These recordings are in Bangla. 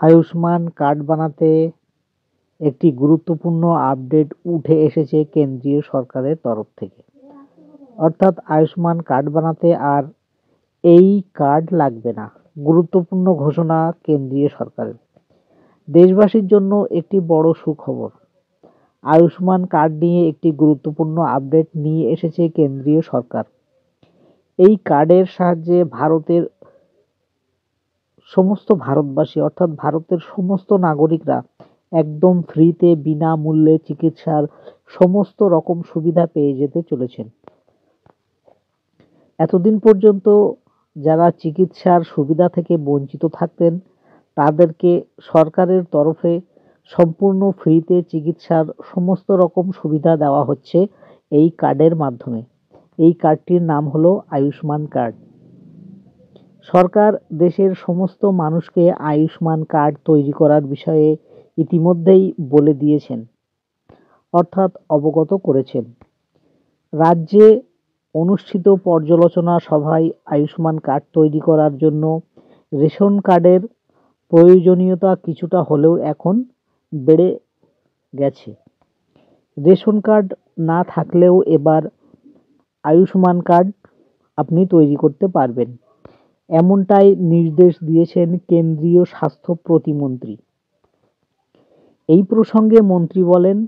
আয়ুষ্মান কার্ড বানাতে একটি গুরুত্বপূর্ণ আপডেট উঠে এসেছে কেন্দ্রীয় সরকারের তরফ থেকে। অর্থাৎ আয়ুষ্মান কার্ড বানাতে আর এই কার্ড লাগবে না। গুরুত্বপূর্ণ ঘোষণা কেন্দ্রীয় সরকারের। দেশবাসীর জন্য একটি বড় সুখবর। আয়ুষ্মান কার্ড নিয়ে একটি গুরুত্বপূর্ণ আপডেট নিয়ে এসেছে কেন্দ্রীয় সরকার। এই কার্ডের সাহায্যে সমস্ত ভারতবাসী অর্থাৎ ভারতের সমস্ত নাগরিকরা একদম ফ্রিতে বিনামূল্যে চিকিৎসার সমস্ত রকম সুবিধা পেয়ে যেতে চলেছেন। এতদিন পর্যন্ত যারা চিকিৎসার সুবিধা থেকে বঞ্চিত থাকতেন তাদেরকে সরকারের তরফে সম্পূর্ণ ফ্রিতে চিকিৎসার সমস্ত রকম সুবিধা দেওয়া হচ্ছে এই কার্ডের মাধ্যমে। এই কার্ডটির নাম হলো আয়ুষ্মান কার্ড। সরকার দেশের সমস্ত মানুষকে আয়ুষ্মান কার্ড তৈরি করার বিষয়ে ইতিমধ্যেই বলে দিয়েছেন, অর্থাৎ অবগত করেছেন। রাজ্যে অনুষ্ঠিত পর্যালোচনা সভায় আয়ুষ্মান কার্ড তৈরি করার জন্য রেশন কার্ডের প্রয়োজনীয়তা কিছুটা হলেও এখন বেড়ে গেছে। রেশন কার্ড না থাকলেও এবার আয়ুষ্মান কার্ড আপনি তৈরি করতে পারবেন, এমনটাই নির্দেশ দিয়েছেন কেন্দ্রীয় স্বাস্থ্য প্রতিমন্ত্রী। এই প্রসঙ্গে মন্ত্রী বলেন,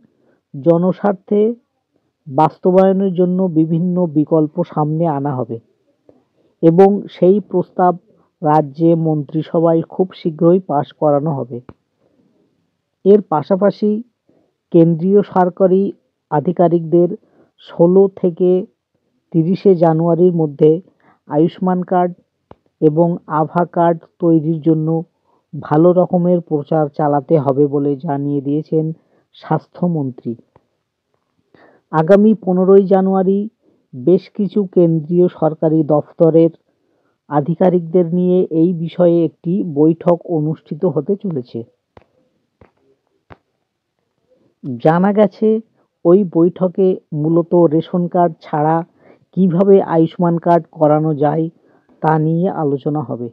জনস্বার্থে বাস্তবায়নের জন্য বিভিন্ন বিকল্প সামনে আনা হবে এবং সেই প্রস্তাব রাজ্যে মন্ত্রিসভায় খুব শীঘ্রই পাস করানো হবে। এর পাশাপাশি কেন্দ্রীয় সরকারি আধিকারিকদের 16 থেকে 30শে জানুয়ারির মধ্যে আয়ুষ্মান কার্ড এবং আভা কার্ড তৈরির জন্য ভালো রকমের প্রচার চালাতে হবে বলে জানিয়ে দিয়েছেন স্বাস্থ্যমন্ত্রী। আগামী 15ই জানুয়ারি বেশ কিছু কেন্দ্রীয় সরকারি দফতরের আধিকারিকদের নিয়ে এই বিষয়ে একটি বৈঠক অনুষ্ঠিত হতে চলেছে। জানা গেছে ওই বৈঠকে মূলত রেশন কার্ড ছাড়া কিভাবে আয়ুষ্মান কার্ড করানো যায় তা নিয়ে আলোচনা হবে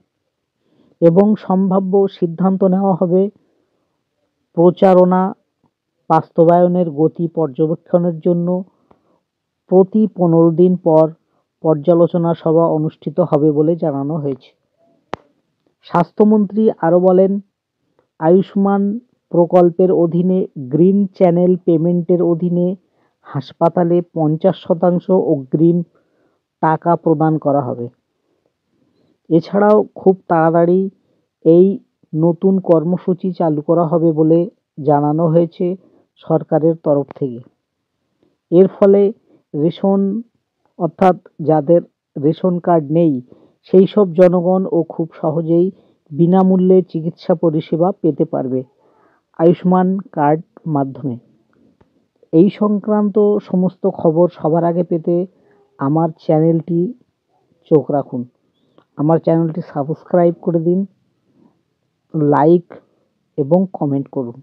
এবং সম্ভাব্য সিদ্ধান্ত নেওয়া হবে। প্রচারণা বাস্তবায়নের গতি পর্যবেক্ষণের জন্য প্রতি 15 দিন পর পর্যালোচনা সভা অনুষ্ঠিত হবে বলে জানানো হয়েছে। স্বাস্থ্যমন্ত্রী আরও বলেন, আয়ুষ্মান প্রকল্পের অধীনে গ্রিন চ্যানেল পেমেন্টের অধীনে হাসপাতালে 50% অগ্রিম টাকা প্রদান করা হবে। এছাড়াও খুব তাড়াতাড়ি এই নতুন কর্মসূচি চালু করা হবে বলে জানানো হয়েছে সরকারের তরফ থেকে। এর ফলে অর্থাৎ যাদের রেশন কার্ড নেই সেই সব জনগণও খুব সহজেই বিনামূল্যে চিকিৎসা পরিষেবা পেতে পারবে আয়ুষ্মান কার্ড মাধ্যমে। এই সংক্রান্ত সমস্ত খবর সবার আগে পেতে আমার চ্যানেলটি চোখ রাখুন। আমার চ্যানেলটি সাবস্ক্রাইব করে দিন, লাইক এবং কমেন্ট করুন।